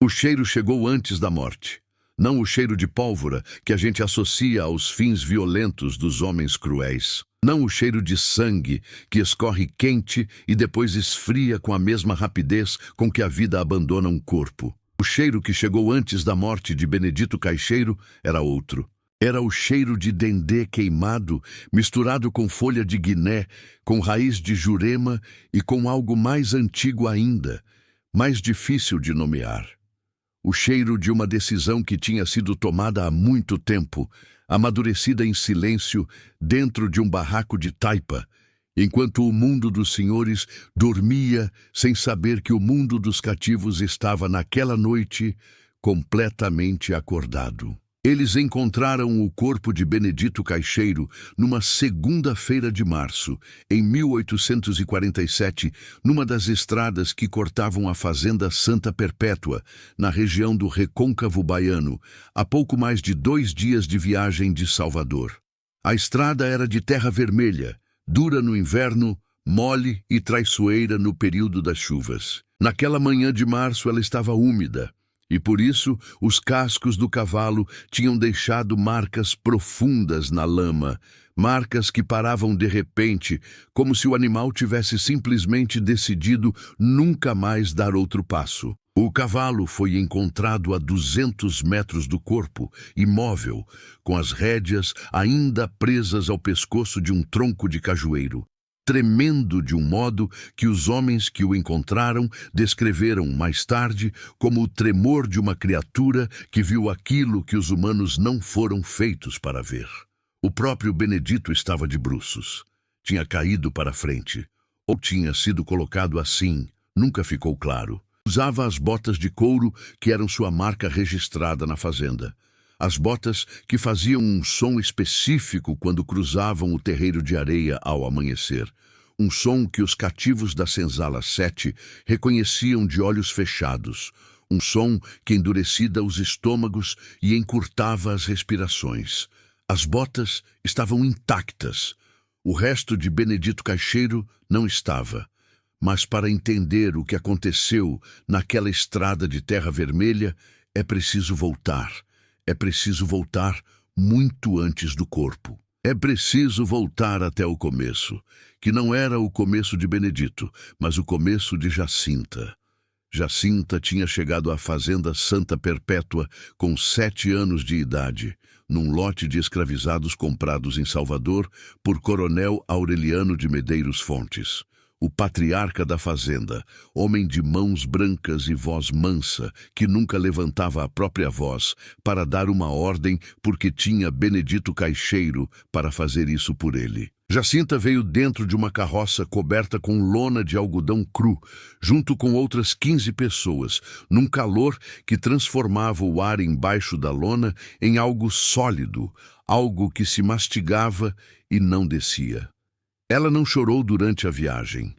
O cheiro chegou antes da morte. Não o cheiro de pólvora que a gente associa aos fins violentos dos homens cruéis. Não o cheiro de sangue que escorre quente e depois esfria com a mesma rapidez com que a vida abandona um corpo. O cheiro que chegou antes da morte de Benedito Caixeiro era outro. Era o cheiro de dendê queimado, misturado com folha de guiné, com raiz de jurema e com algo mais antigo ainda, mais difícil de nomear. O cheiro de uma decisão que tinha sido tomada há muito tempo, amadurecida em silêncio dentro de um barraco de taipa, enquanto o mundo dos senhores dormia sem saber que o mundo dos cativos estava naquela noite completamente acordado. Eles encontraram o corpo de Benedito Caixeiro numa segunda-feira de março, em 1847, numa das estradas que cortavam a fazenda Santa Perpétua, na região do Recôncavo Baiano, a pouco mais de 2 dias de viagem de Salvador. A estrada era de terra vermelha, dura no inverno, mole e traiçoeira no período das chuvas. Naquela manhã de março ela estava úmida, e por isso os cascos do cavalo tinham deixado marcas profundas na lama, marcas que paravam de repente, como se o animal tivesse simplesmente decidido nunca mais dar outro passo. O cavalo foi encontrado a 200 metros do corpo, imóvel, com as rédeas ainda presas ao pescoço de um tronco de cajueiro, tremendo de um modo que os homens que o encontraram descreveram mais tarde como o tremor de uma criatura que viu aquilo que os humanos não foram feitos para ver. O próprio Benedito estava de bruços. Tinha caído para frente, ou tinha sido colocado assim, nunca ficou claro. Usava as botas de couro que eram sua marca registrada na fazenda. As botas que faziam um som específico quando cruzavam o terreiro de areia ao amanhecer. Um som que os cativos da senzala 7 reconheciam de olhos fechados. Um som que endurecia os estômagos e encurtava as respirações. As botas estavam intactas. O resto de Benedito Caixeiro não estava. Mas para entender o que aconteceu naquela estrada de terra vermelha, é preciso voltar. É preciso voltar muito antes do corpo. É preciso voltar até o começo, que não era o começo de Benedito, mas o começo de Jacinta. Jacinta tinha chegado à fazenda Santa Perpétua com 7 anos de idade, num lote de escravizados comprados em Salvador por Coronel Aureliano de Medeiros Fontes. O patriarca da fazenda, homem de mãos brancas e voz mansa, que nunca levantava a própria voz para dar uma ordem porque tinha Benedito Caixeiro para fazer isso por ele. Jacinta veio dentro de uma carroça coberta com lona de algodão cru, junto com outras 15 pessoas, num calor que transformava o ar embaixo da lona em algo sólido, algo que se mastigava e não descia. Ela não chorou durante a viagem.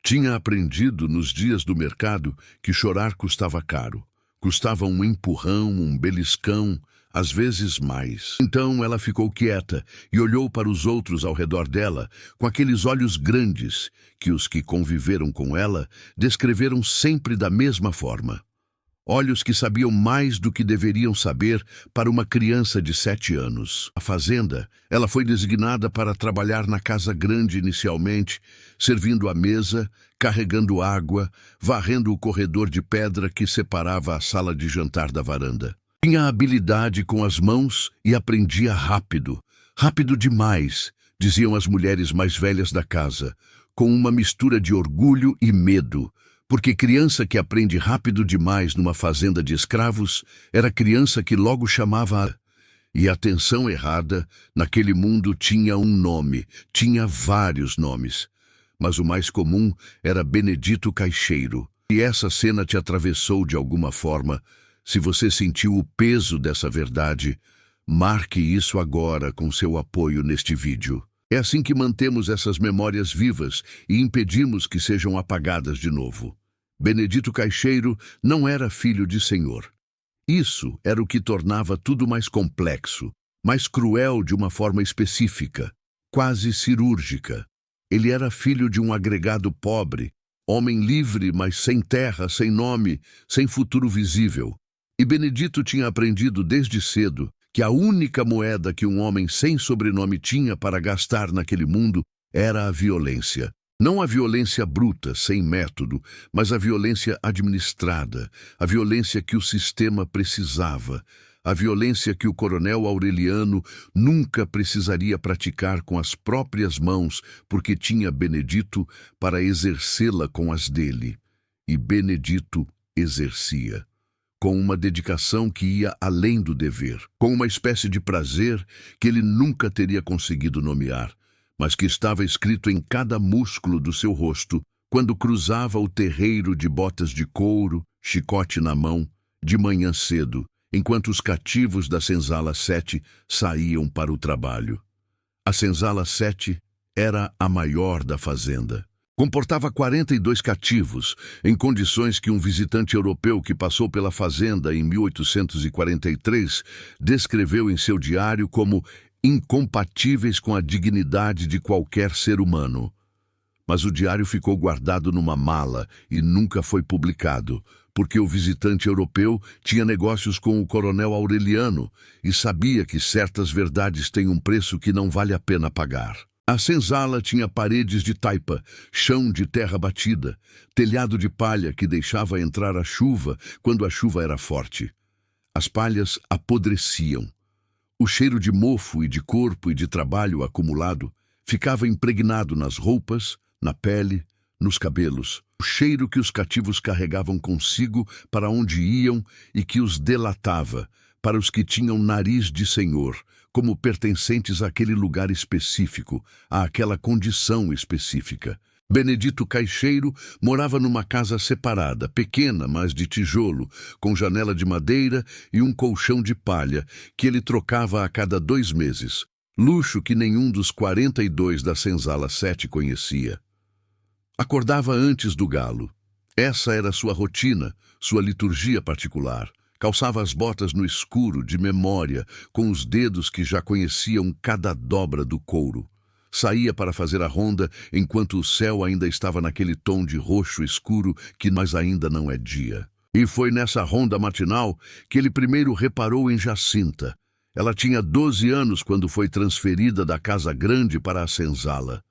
Tinha aprendido nos dias do mercado que chorar custava caro. Custava um empurrão, um beliscão, às vezes mais. Então ela ficou quieta e olhou para os outros ao redor dela com aqueles olhos grandes que os que conviveram com ela descreveram sempre da mesma forma. Olhos que sabiam mais do que deveriam saber para uma criança de 7 anos. A fazenda, ela foi designada para trabalhar na casa grande inicialmente, servindo a mesa, carregando água, varrendo o corredor de pedra que separava a sala de jantar da varanda. Tinha habilidade com as mãos e aprendia rápido. Rápido demais, diziam as mulheres mais velhas da casa, com uma mistura de orgulho e medo. Porque criança que aprende rápido demais numa fazenda de escravos era criança que logo chamava. E a atenção errada naquele mundo tinha um nome, tinha vários nomes. Mas o mais comum era Benedito Caixeiro. E essa cena te atravessou de alguma forma. Se você sentiu o peso dessa verdade, marque isso agora com seu apoio neste vídeo. É assim que mantemos essas memórias vivas e impedimos que sejam apagadas de novo. Benedito Caixeiro não era filho de senhor. Isso era o que tornava tudo mais complexo, mais cruel de uma forma específica, quase cirúrgica. Ele era filho de um agregado pobre, Homem livre, mas sem terra, sem nome, sem futuro visível. E Benedito tinha aprendido desde cedo que a única moeda que um homem sem sobrenome tinha para gastar naquele mundo era a violência. Não a violência bruta, sem método, mas a violência administrada, a violência que o sistema precisava, a violência que o coronel Aureliano nunca precisaria praticar com as próprias mãos, porque tinha Benedito para exercê-la com as dele. E Benedito exercia, com uma dedicação que ia além do dever, com uma espécie de prazer que ele nunca teria conseguido nomear, mas que estava escrito em cada músculo do seu rosto, quando cruzava o terreiro de botas de couro, chicote na mão, de manhã cedo, enquanto os cativos da Senzala 7 saíam para o trabalho. A Senzala 7 era a maior da fazenda. Comportava 42 cativos, em condições que um visitante europeu que passou pela fazenda em 1843 descreveu em seu diário como incompatíveis com a dignidade de qualquer ser humano. Mas o diário ficou guardado numa mala e nunca foi publicado, porque o visitante europeu tinha negócios com o coronel Aureliano e sabia que certas verdades têm um preço que não vale a pena pagar. A senzala tinha paredes de taipa, chão de terra batida, telhado de palha que deixava entrar a chuva quando a chuva era forte. As palhas apodreciam. O cheiro de mofo e de corpo e de trabalho acumulado ficava impregnado nas roupas, na pele, nos cabelos. O cheiro que os cativos carregavam consigo para onde iam e que os delatava, para os que tinham nariz de senhor, como pertencentes àquele lugar específico, àquela condição específica. Benedito Caixeiro morava numa casa separada, pequena, mas de tijolo, com janela de madeira e um colchão de palha, que ele trocava a cada 2 meses. Luxo que nenhum dos 42 da Senzala 7 conhecia. Acordava antes do galo. Essa era sua rotina, sua liturgia particular. Calçava as botas no escuro, de memória, com os dedos que já conheciam cada dobra do couro. Saía para fazer a ronda enquanto o céu ainda estava naquele tom de roxo escuro que mas ainda não é dia. E foi nessa ronda matinal que ele primeiro reparou em Jacinta. Ela tinha 12 anos quando foi transferida da casa grande para a senzala.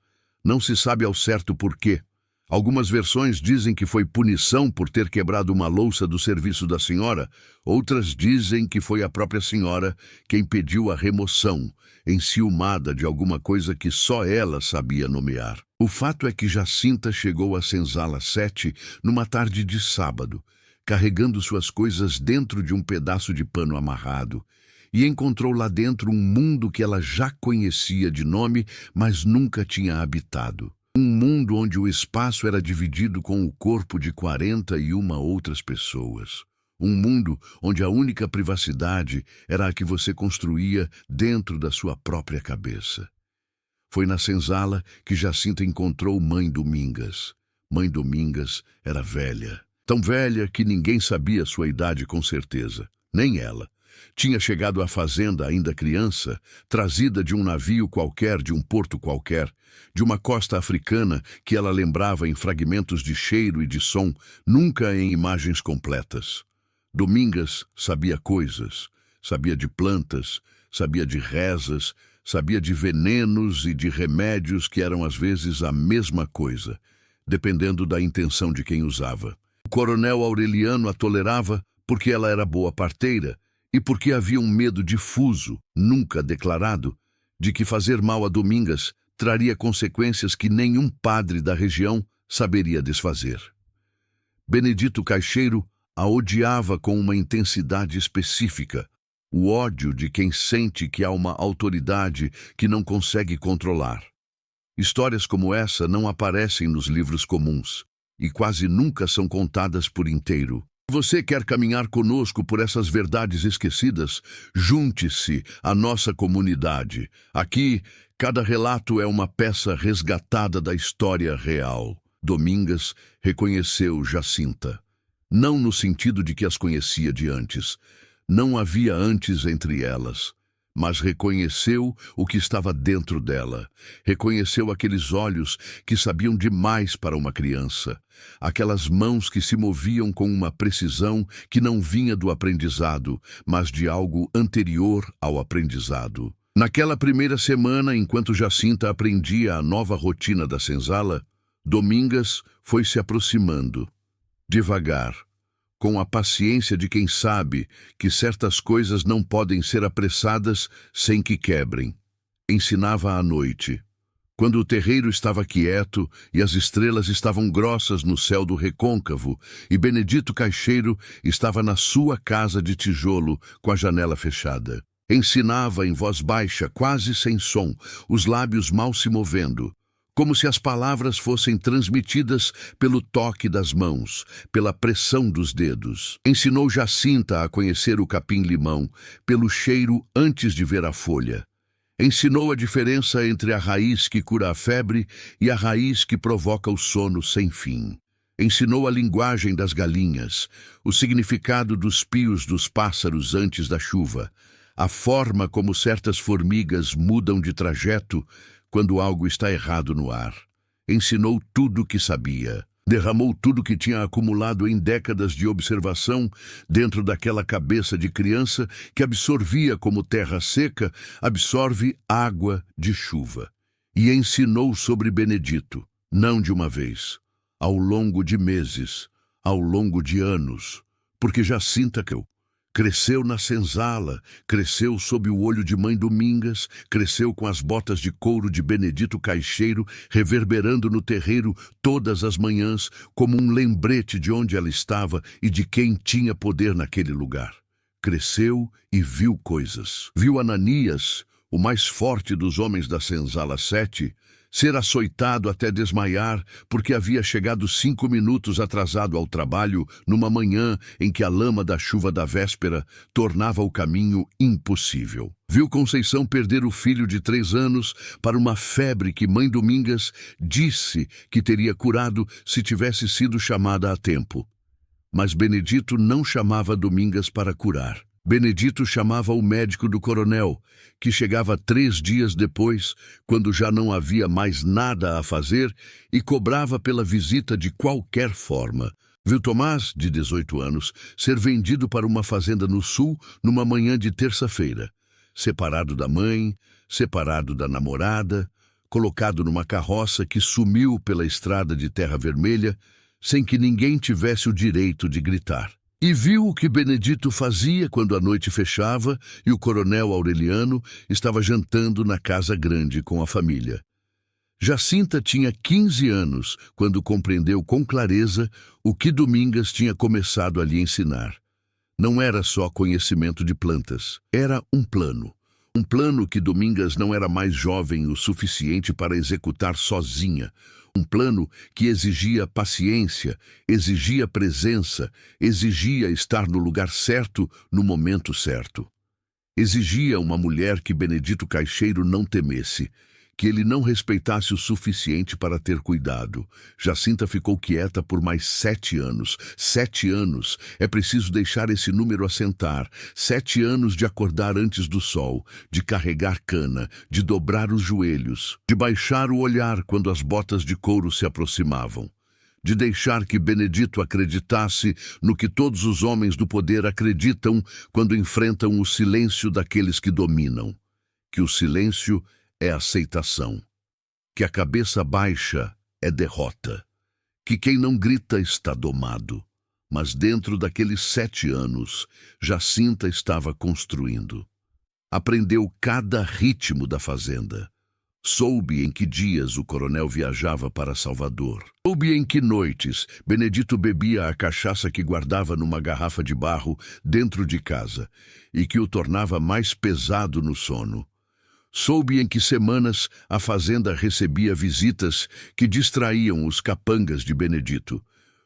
Não se sabe ao certo por quê. Algumas versões dizem que foi punição por ter quebrado uma louça do serviço da senhora, outras dizem que foi a própria senhora quem pediu a remoção, enciumada de alguma coisa que só ela sabia nomear. O fato é que Jacinta chegou à Senzala 7 numa tarde de sábado, carregando suas coisas dentro de um pedaço de pano amarrado, e encontrou lá dentro um mundo que ela já conhecia de nome, mas nunca tinha habitado. Um mundo onde o espaço era dividido com o corpo de 41 outras pessoas. Um mundo onde a única privacidade era a que você construía dentro da sua própria cabeça. Foi na senzala que Jacinta encontrou Mãe Domingas. Mãe Domingas era velha. Tão velha que ninguém sabia sua idade com certeza, nem ela. Tinha chegado à fazenda ainda criança, trazida de um navio qualquer, de um porto qualquer, de uma costa africana que ela lembrava em fragmentos de cheiro e de som, nunca em imagens completas. Domingas sabia coisas, sabia de plantas, sabia de rezas, sabia de venenos e de remédios que eram às vezes a mesma coisa, dependendo da intenção de quem usava. O coronel Aureliano a tolerava porque ela era boa parteira, e porque havia um medo difuso, nunca declarado, de que fazer mal a Domingas traria consequências que nenhum padre da região saberia desfazer. Benedito Caixeiro a odiava com uma intensidade específica, o ódio de quem sente que há uma autoridade que não consegue controlar. Histórias como essa não aparecem nos livros comuns e quase nunca são contadas por inteiro. Você quer caminhar conosco por essas verdades esquecidas? Junte-se à nossa comunidade. Aqui, cada relato é uma peça resgatada da história real. Domingas reconheceu Jacinta. Não no sentido de que as conhecia de antes. Não havia antes entre elas. mas reconheceu o que estava dentro dela. Reconheceu aqueles olhos que sabiam demais para uma criança, aquelas mãos que se moviam com uma precisão que não vinha do aprendizado, mas de algo anterior ao aprendizado. Naquela primeira semana, enquanto Jacinta aprendia a nova rotina da senzala, Domingas foi se aproximando, devagar, com a paciência de quem sabe que certas coisas não podem ser apressadas sem que quebrem. Ensinava à noite, quando o terreiro estava quieto e as estrelas estavam grossas no céu do recôncavo e Benedito Caixeiro estava na sua casa de tijolo com a janela fechada. Ensinava em voz baixa, quase sem som, os lábios mal se movendo, como se as palavras fossem transmitidas pelo toque das mãos, pela pressão dos dedos. Ensinou Jacinta a conhecer o capim-limão, pelo cheiro antes de ver a folha. Ensinou a diferença entre a raiz que cura a febre e a raiz que provoca o sono sem fim. Ensinou a linguagem das galinhas, o significado dos pios dos pássaros antes da chuva, a forma como certas formigas mudam de trajeto quando algo está errado no ar. Ensinou tudo o que sabia. Derramou tudo que tinha acumulado em décadas de observação dentro daquela cabeça de criança que absorvia como terra seca, absorve água de chuva. E ensinou sobre Benedito, não de uma vez, ao longo de meses, ao longo de anos, porque Jacinta cresceu na senzala, cresceu sob o olho de Mãe Domingas, cresceu com as botas de couro de Benedito Caixeiro reverberando no terreiro todas as manhãs como um lembrete de onde ela estava e de quem tinha poder naquele lugar. Cresceu e viu coisas. Viu Ananias, o mais forte dos homens da senzala 7, ser açoitado até desmaiar porque havia chegado 5 minutos atrasado ao trabalho numa manhã em que a lama da chuva da véspera tornava o caminho impossível. Viu Conceição perder o filho de 3 anos para uma febre que Mãe Domingas disse que teria curado se tivesse sido chamada a tempo. Mas Benedito não chamava Domingas para curar. Benedito chamava o médico do coronel, que chegava 3 dias depois, quando já não havia mais nada a fazer, e cobrava pela visita de qualquer forma. Viu Tomás, de 18 anos, ser vendido para uma fazenda no sul numa manhã de terça-feira, separado da mãe, separado da namorada, colocado numa carroça que sumiu pela estrada de terra vermelha, sem que ninguém tivesse o direito de gritar. E viu o que Benedito fazia quando a noite fechava e o coronel Aureliano estava jantando na casa grande com a família. Jacinta tinha 15 anos quando compreendeu com clareza o que Domingas tinha começado a lhe ensinar. Não era só conhecimento de plantas, era um plano. Um plano que Domingas não era mais jovem o suficiente para executar sozinha. Um plano que exigia paciência, exigia presença, exigia estar no lugar certo, no momento certo. Exigia uma mulher que Benedito Caixeiro não temesse, que ele não respeitasse o suficiente para ter cuidado. Jacinta ficou quieta por mais 7 anos. 7 anos. É preciso deixar esse número assentar. 7 anos de acordar antes do sol, de carregar cana, de dobrar os joelhos, de baixar o olhar quando as botas de couro se aproximavam, de deixar que Benedito acreditasse no que todos os homens do poder acreditam quando enfrentam o silêncio daqueles que dominam, que o silêncio é aceitação, que a cabeça baixa é derrota, que quem não grita está domado. Mas dentro daqueles 7 anos, Jacinta estava construindo. Aprendeu cada ritmo da fazenda. Soube em que dias o coronel viajava para Salvador. Soube em que noites Benedito bebia a cachaça que guardava numa garrafa de barro dentro de casa e que o tornava mais pesado no sono. Soube em que semanas a fazenda recebia visitas que distraíam os capangas de Benedito.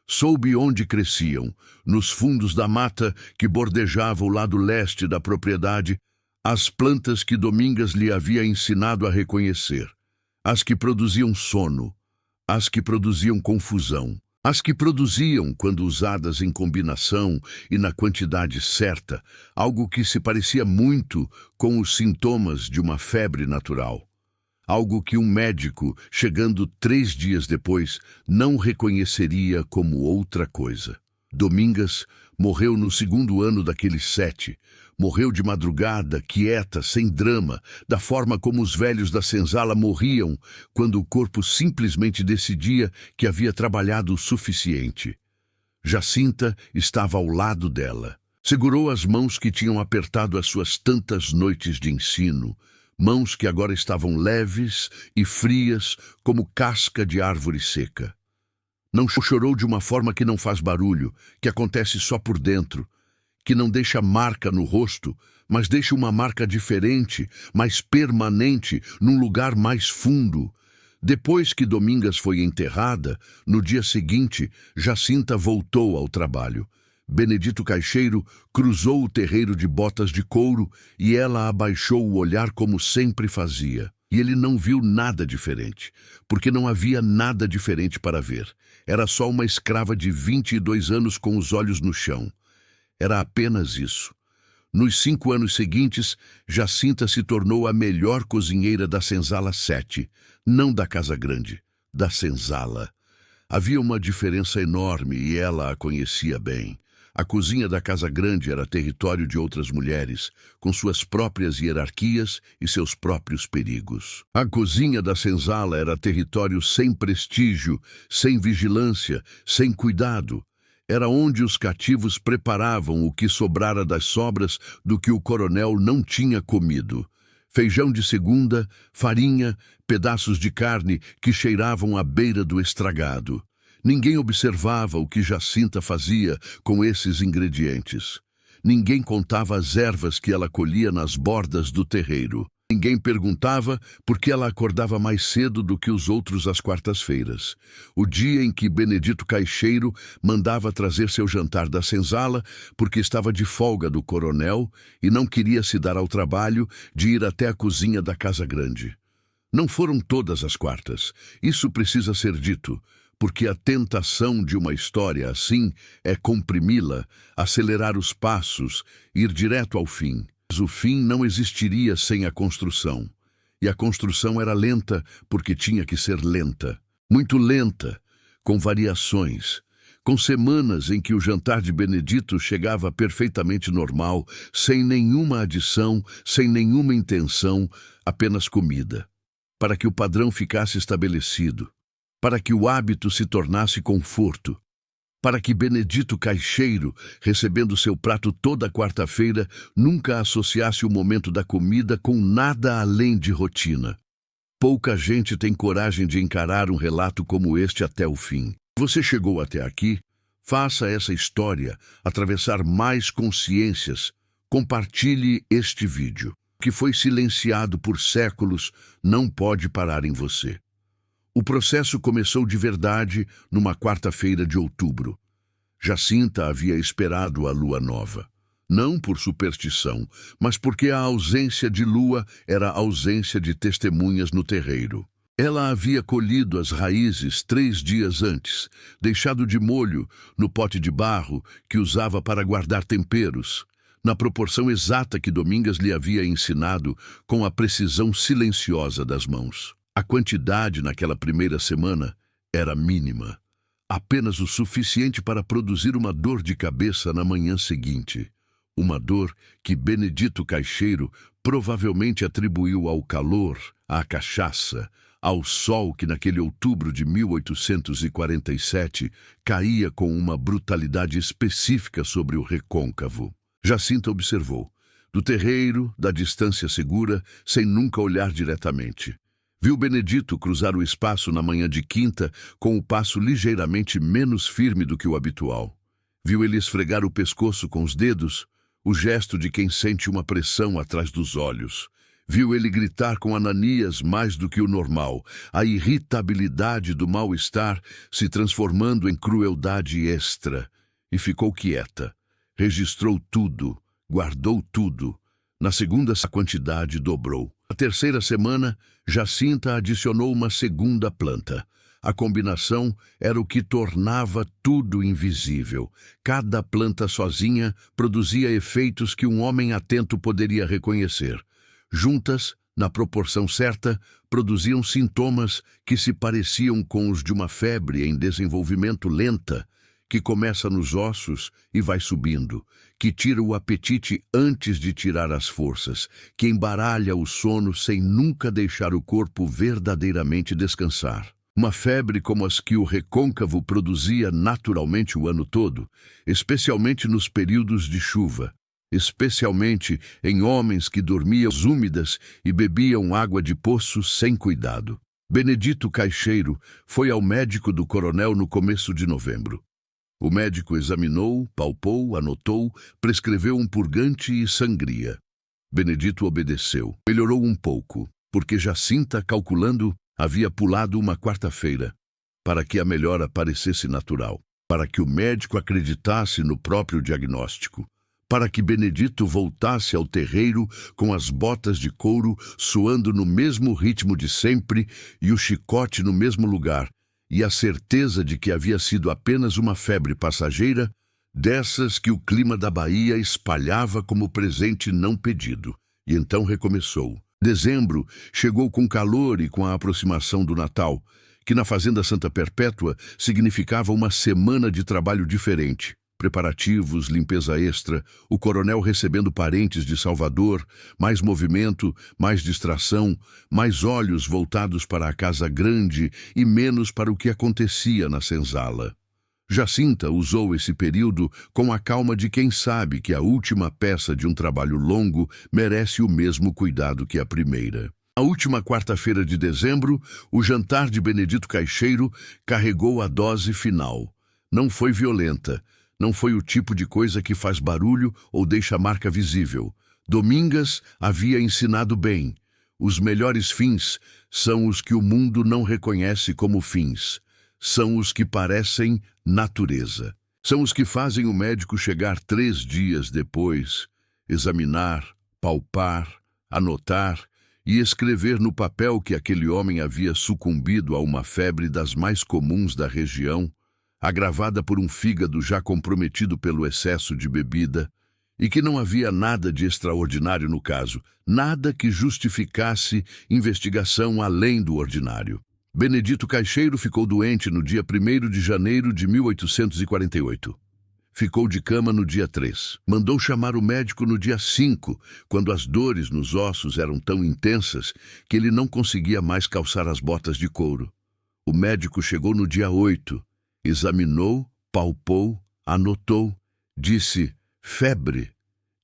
Soube onde cresciam, nos fundos da mata que bordejava o lado leste da propriedade, as plantas que Domingas lhe havia ensinado a reconhecer, as que produziam sono, as que produziam confusão, As que produziam, quando usadas em combinação e na quantidade certa, algo que se parecia muito com os sintomas de uma febre natural. Algo que um médico, chegando 3 dias depois, não reconheceria como outra coisa. Domingas morreu no 2º ano daqueles 7. Morreu de madrugada, quieta, sem drama, da forma como os velhos da senzala morriam quando o corpo simplesmente decidia que havia trabalhado o suficiente. Jacinta estava ao lado dela. Segurou as mãos que tinham apertado as suas tantas noites de ensino, mãos que agora estavam leves e frias como casca de árvore seca. Não chorou de uma forma que não faz barulho, que acontece só por dentro, que não deixa marca no rosto, mas deixa uma marca diferente, mais permanente, num lugar mais fundo. Depois que Domingas foi enterrada, no dia seguinte, Jacinta voltou ao trabalho. Benedito Caixeiro cruzou o terreiro de botas de couro e ela abaixou o olhar como sempre fazia. E ele não viu nada diferente, porque não havia nada diferente para ver. Era só uma escrava de 22 anos com os olhos no chão. Era apenas isso. Nos 5 anos seguintes, Jacinta se tornou a melhor cozinheira da Senzala 7, não da Casa Grande, da Senzala. Havia uma diferença enorme e ela a conhecia bem. A cozinha da Casa Grande era território de outras mulheres, com suas próprias hierarquias e seus próprios perigos. A cozinha da Senzala era território sem prestígio, sem vigilância, sem cuidado. Era onde os cativos preparavam o que sobrara das sobras do que o coronel não tinha comido. Feijão de segunda, farinha, pedaços de carne que cheiravam à beira do estragado. Ninguém observava o que Jacinta fazia com esses ingredientes. Ninguém contava as ervas que ela colhia nas bordas do terreiro. Ninguém perguntava por que ela acordava mais cedo do que os outros às quartas-feiras. O dia em que Benedito Caixeiro mandava trazer seu jantar da senzala porque estava de folga do coronel e não queria se dar ao trabalho de ir até a cozinha da Casa Grande. Não foram todas as quartas. Isso precisa ser dito, porque a tentação de uma história assim é comprimi-la, acelerar os passos, ir direto ao fim. Mas o fim não existiria sem a construção. E a construção era lenta porque tinha que ser lenta. Muito lenta, com variações. Com semanas em que o jantar de Benedito chegava perfeitamente normal, sem nenhuma adição, sem nenhuma intenção, apenas comida. Para que o padrão ficasse estabelecido. Para que o hábito se tornasse conforto. Para que Benedito Caixeiro, recebendo seu prato toda quarta-feira, nunca associasse o momento da comida com nada além de rotina. Pouca gente tem coragem de encarar um relato como este até o fim. Você chegou até aqui? Faça essa história atravessar mais consciências. Compartilhe este vídeo. O que foi silenciado por séculos não pode parar em você. O processo começou de verdade numa quarta-feira de outubro. Jacinta havia esperado a lua nova. Não por superstição, mas porque a ausência de lua era a ausência de testemunhas no terreiro. Ela havia colhido as raízes 3 dias antes, deixado de molho no pote de barro que usava para guardar temperos, na proporção exata que Domingas lhe havia ensinado com a precisão silenciosa das mãos. A quantidade naquela primeira semana era mínima, apenas o suficiente para produzir uma dor de cabeça na manhã seguinte. Uma dor que Benedito Caixeiro provavelmente atribuiu ao calor, à cachaça, ao sol que naquele outubro de 1847 caía com uma brutalidade específica sobre o recôncavo. Jacinta observou, do terreiro, da distância segura, sem nunca olhar diretamente. Viu Benedito cruzar o espaço na manhã de quinta com o passo ligeiramente menos firme do que o habitual. Viu ele esfregar o pescoço com os dedos, o gesto de quem sente uma pressão atrás dos olhos. Viu ele gritar com Ananias mais do que o normal, a irritabilidade do mal-estar se transformando em crueldade extra. E ficou quieta. Registrou tudo, guardou tudo. Na segunda, a quantidade dobrou. Na terceira semana, Jacinta adicionou uma segunda planta. A combinação era o que tornava tudo invisível. Cada planta sozinha produzia efeitos que um homem atento poderia reconhecer. Juntas, na proporção certa, produziam sintomas que se pareciam com os de uma febre em desenvolvimento lenta, que começa nos ossos e vai subindo, que tira o apetite antes de tirar as forças, que embaralha o sono sem nunca deixar o corpo verdadeiramente descansar. Uma febre como as que o recôncavo produzia naturalmente o ano todo, especialmente nos períodos de chuva, especialmente em homens que dormiam úmidas e bebiam água de poço sem cuidado. Benedito Caixeiro foi ao médico do coronel no começo de novembro. O médico examinou, palpou, anotou, prescreveu um purgante e sangria. Benedito obedeceu. Melhorou um pouco, porque Jacinta, calculando, havia pulado uma quarta-feira, para que a melhora parecesse natural, para que o médico acreditasse no próprio diagnóstico, para que Benedito voltasse ao terreiro com as botas de couro suando no mesmo ritmo de sempre e o chicote no mesmo lugar, e a certeza de que havia sido apenas uma febre passageira, dessas que o clima da Bahia espalhava como presente não pedido. E então recomeçou. Dezembro chegou com calor e com a aproximação do Natal, que na Fazenda Santa Perpétua significava uma semana de trabalho diferente. Preparativos, limpeza extra, o coronel recebendo parentes de Salvador, mais movimento, mais distração, mais olhos voltados para a casa grande e menos para o que acontecia na senzala. Jacinta usou esse período com a calma de quem sabe que a última peça de um trabalho longo merece o mesmo cuidado que a primeira. A última quarta-feira de dezembro, o jantar de Benedito Caixeiro carregou a dose final. Não foi violenta. Não foi o tipo de coisa que faz barulho ou deixa marca visível. Domingas havia ensinado bem. Os melhores fins são os que o mundo não reconhece como fins. São os que parecem natureza. São os que fazem o médico chegar 3 dias depois, examinar, palpar, anotar e escrever no papel que aquele homem havia sucumbido a uma febre das mais comuns da região, agravada por um fígado já comprometido pelo excesso de bebida, e que não havia nada de extraordinário no caso, nada que justificasse investigação além do ordinário. Benedito Caixeiro ficou doente no dia 1º de janeiro de 1848. Ficou de cama no dia 3. Mandou chamar o médico no dia 5, quando as dores nos ossos eram tão intensas que ele não conseguia mais calçar as botas de couro. O médico chegou no dia 8. Examinou, palpou, anotou, disse febre,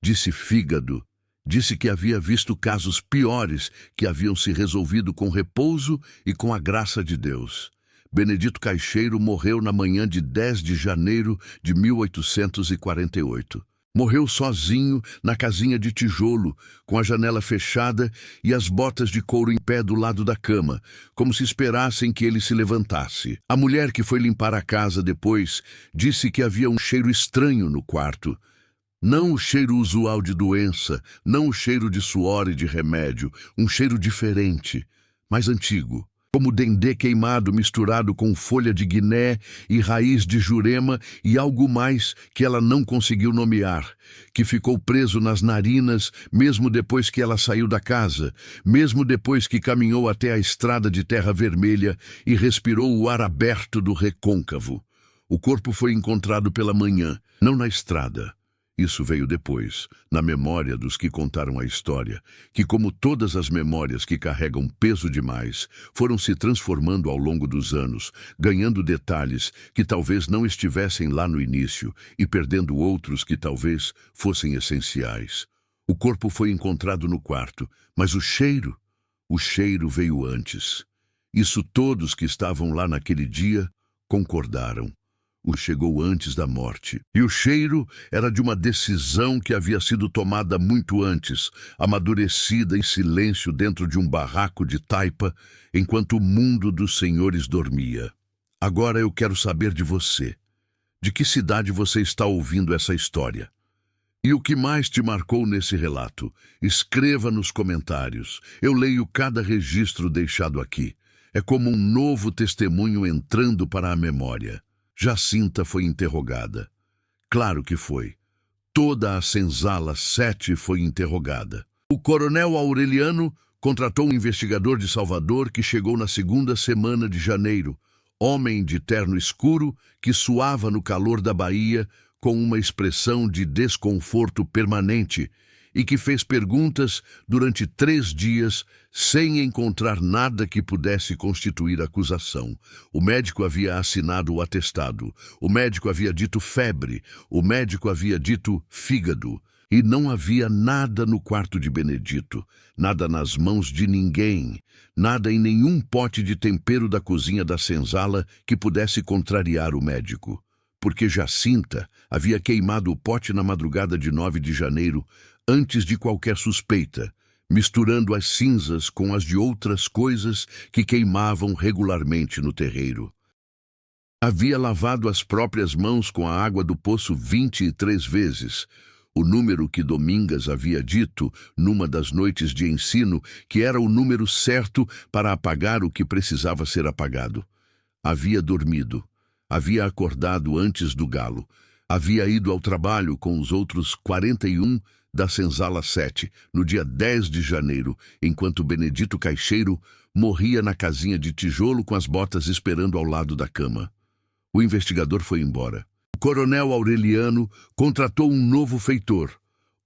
disse fígado, disse que havia visto casos piores que haviam se resolvido com repouso e com a graça de Deus. Benedito Caixeiro morreu na manhã de 10 de janeiro de 1848. Morreu sozinho na casinha de tijolo, com a janela fechada e as botas de couro em pé do lado da cama, como se esperassem que ele se levantasse. A mulher que foi limpar a casa depois disse que havia um cheiro estranho no quarto. Não o cheiro usual de doença, não o cheiro de suor e de remédio, um cheiro diferente, mais antigo. Como dendê queimado misturado com folha de guiné e raiz de jurema e algo mais que ela não conseguiu nomear, que ficou preso nas narinas mesmo depois que ela saiu da casa, mesmo depois que caminhou até a estrada de terra vermelha e respirou o ar aberto do recôncavo. O corpo foi encontrado pela manhã, não na estrada. Isso veio depois, na memória dos que contaram a história, que, como todas as memórias que carregam peso demais, foram se transformando ao longo dos anos, ganhando detalhes que talvez não estivessem lá no início e perdendo outros que talvez fossem essenciais. O corpo foi encontrado no quarto, mas o cheiro veio antes. Isso todos que estavam lá naquele dia concordaram. Chegou antes da morte. E o cheiro era de uma decisão que havia sido tomada muito antes, amadurecida em silêncio dentro de um barraco de taipa, enquanto o mundo dos senhores dormia. Agora eu quero saber de você. De que cidade você está ouvindo essa história? E o que mais te marcou nesse relato? Escreva nos comentários. Eu leio cada registro deixado aqui. É como um novo testemunho entrando para a memória. Jacinta foi interrogada. Claro que foi. Toda a senzala 7 foi interrogada. O coronel Aureliano contratou um investigador de Salvador que chegou na segunda semana de janeiro, homem de terno escuro que suava no calor da Bahia com uma expressão de desconforto permanente e que fez perguntas durante 3 dias sem encontrar nada que pudesse constituir acusação. O médico havia assinado o atestado, o médico havia dito febre, o médico havia dito fígado, e não havia nada no quarto de Benedito, nada nas mãos de ninguém, nada em nenhum pote de tempero da cozinha da senzala que pudesse contrariar o médico. Porque Jacinta havia queimado o pote na madrugada de 9 de janeiro, antes de qualquer suspeita, misturando as cinzas com as de outras coisas que queimavam regularmente no terreiro. Havia lavado as próprias mãos com a água do poço 23 vezes, o número que Domingas havia dito numa das noites de ensino que era o número certo para apagar o que precisava ser apagado. Havia dormido, havia acordado antes do galo, havia ido ao trabalho com os outros 41 da senzala 7, no dia 10 de janeiro, enquanto Benedito Caixeiro morria na casinha de tijolo com as botas esperando ao lado da cama. O investigador foi embora. O coronel Aureliano contratou um novo feitor,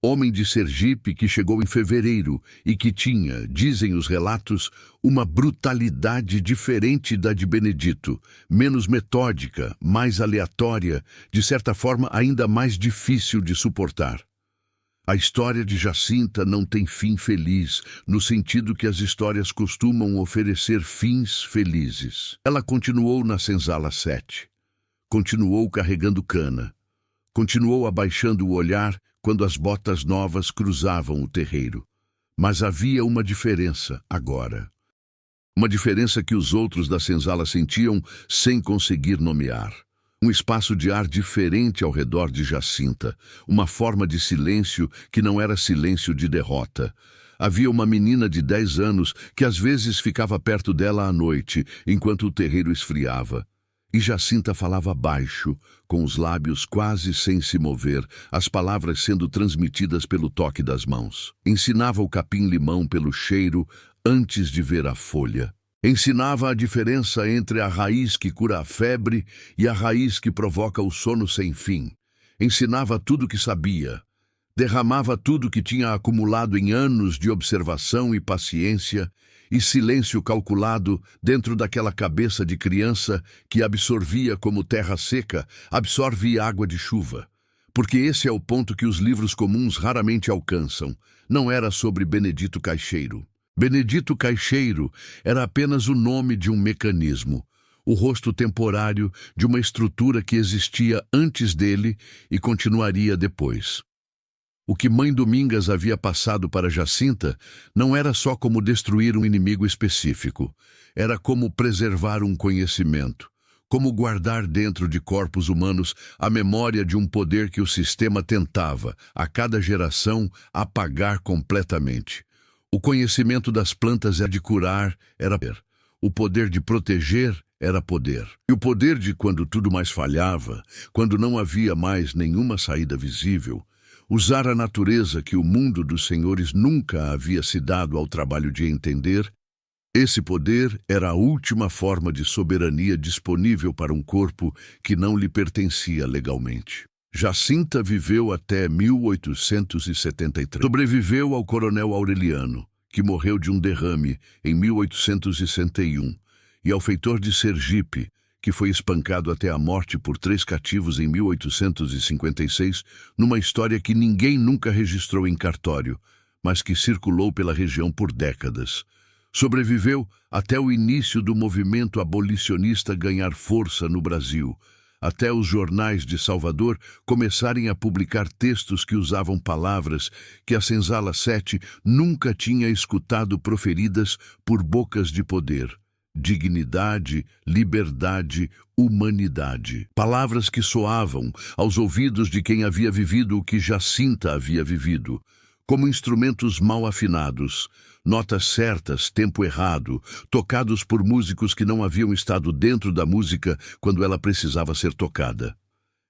homem de Sergipe que chegou em fevereiro e que tinha, dizem os relatos, uma brutalidade diferente da de Benedito, menos metódica, mais aleatória, de certa forma ainda mais difícil de suportar. A história de Jacinta não tem fim feliz, no sentido que as histórias costumam oferecer fins felizes. Ela continuou na senzala 7. Continuou carregando cana. Continuou abaixando o olhar quando as botas novas cruzavam o terreiro. Mas havia uma diferença agora. Uma diferença que os outros da senzala sentiam sem conseguir nomear. Um espaço de ar diferente ao redor de Jacinta, uma forma de silêncio que não era silêncio de derrota. Havia uma menina de 10 anos que às vezes ficava perto dela à noite, enquanto o terreiro esfriava. E Jacinta falava baixo, com os lábios quase sem se mover, as palavras sendo transmitidas pelo toque das mãos. Ensinava o capim-limão pelo cheiro antes de ver a folha. Ensinava a diferença entre a raiz que cura a febre e a raiz que provoca o sono sem fim. Ensinava tudo o que sabia. Derramava tudo que tinha acumulado em anos de observação e paciência e silêncio calculado dentro daquela cabeça de criança que absorvia como terra seca, absorve água de chuva. Porque esse é o ponto que os livros comuns raramente alcançam. Não era sobre Benedito Caixeiro. Benedito Caixeiro era apenas o nome de um mecanismo, o rosto temporário de uma estrutura que existia antes dele e continuaria depois. O que Mãe Domingas havia passado para Jacinta não era só como destruir um inimigo específico, era como preservar um conhecimento, como guardar dentro de corpos humanos a memória de um poder que o sistema tentava, a cada geração, apagar completamente. O conhecimento das plantas era de curar, era poder. O poder de proteger era poder. E o poder de quando tudo mais falhava, quando não havia mais nenhuma saída visível, usar a natureza que o mundo dos senhores nunca havia se dado ao trabalho de entender. Esse poder era a última forma de soberania disponível para um corpo que não lhe pertencia legalmente. Jacinta viveu até 1873. Sobreviveu ao coronel Aureliano, que morreu de um derrame em 1861, e ao feitor de Sergipe, que foi espancado até a morte por 3 cativos em 1856, numa história que ninguém nunca registrou em cartório, mas que circulou pela região por décadas. Sobreviveu até o início do movimento abolicionista ganhar força no Brasil, até os jornais de Salvador começarem a publicar textos que usavam palavras que a senzala 7 nunca tinha escutado proferidas por bocas de poder. Dignidade, liberdade, humanidade. Palavras que soavam aos ouvidos de quem havia vivido o que Jacinta havia vivido, como instrumentos mal afinados, notas certas, tempo errado, tocados por músicos que não haviam estado dentro da música quando ela precisava ser tocada.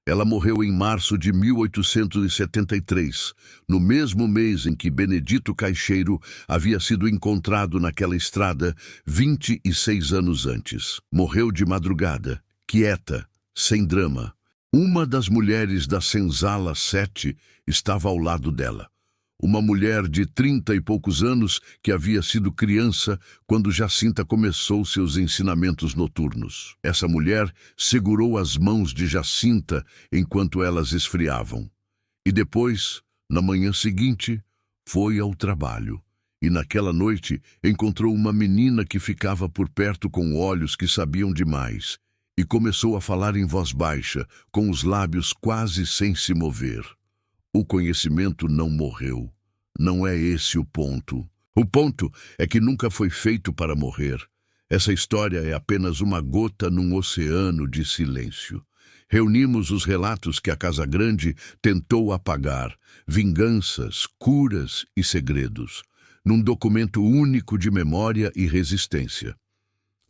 Ela morreu em março de 1873, no mesmo mês em que Benedito Caixeiro havia sido encontrado naquela estrada 26 anos antes. Morreu de madrugada, quieta, sem drama. Uma das mulheres da senzala 7 estava ao lado dela. Uma mulher de 30 e poucos anos que havia sido criança quando Jacinta começou seus ensinamentos noturnos. Essa mulher segurou as mãos de Jacinta enquanto elas esfriavam. E depois, na manhã seguinte, foi ao trabalho. E naquela noite encontrou uma menina que ficava por perto com olhos que sabiam demais. E começou a falar em voz baixa, com os lábios quase sem se mover. O conhecimento não morreu. Não é esse o ponto. O ponto é que nunca foi feito para morrer. Essa história é apenas uma gota num oceano de silêncio. Reunimos os relatos que a Casa Grande tentou apagar, vinganças, curas e segredos, num documento único de memória e resistência.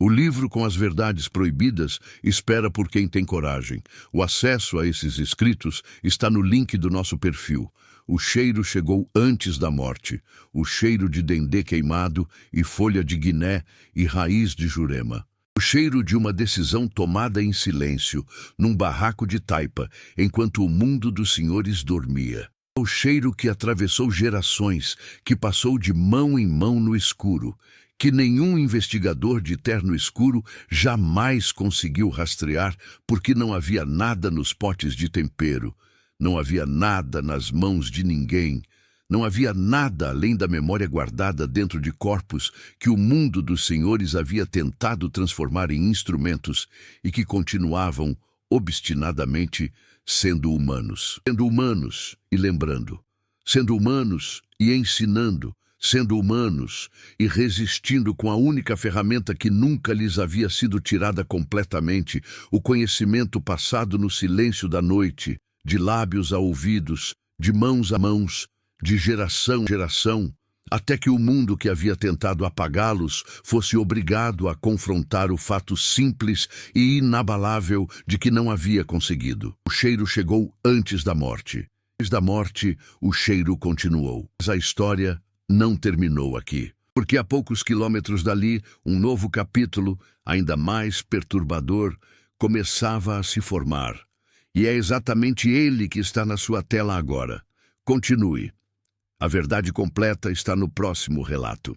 O livro com as verdades proibidas espera por quem tem coragem. O acesso a esses escritos está no link do nosso perfil. O cheiro chegou antes da morte. O cheiro de dendê queimado e folha de guiné e raiz de jurema. O cheiro de uma decisão tomada em silêncio, num barraco de taipa, enquanto o mundo dos senhores dormia. O cheiro que atravessou gerações, que passou de mão em mão no escuro, que nenhum investigador de terno escuro jamais conseguiu rastrear porque não havia nada nos potes de tempero, não havia nada nas mãos de ninguém, não havia nada além da memória guardada dentro de corpos que o mundo dos senhores havia tentado transformar em instrumentos e que continuavam obstinadamente sendo humanos e lembrando, sendo humanos e ensinando, sendo humanos e resistindo com a única ferramenta que nunca lhes havia sido tirada completamente, o conhecimento passado no silêncio da noite, de lábios a ouvidos, de mãos a mãos, de geração a geração, até que o mundo que havia tentado apagá-los fosse obrigado a confrontar o fato simples e inabalável de que não havia conseguido. O cheiro chegou antes da morte. Antes da morte, o cheiro continuou. Mas a história não terminou aqui, porque a poucos quilômetros dali, um novo capítulo, ainda mais perturbador, começava a se formar. E é exatamente ele que está na sua tela agora. Continue. A verdade completa está no próximo relato.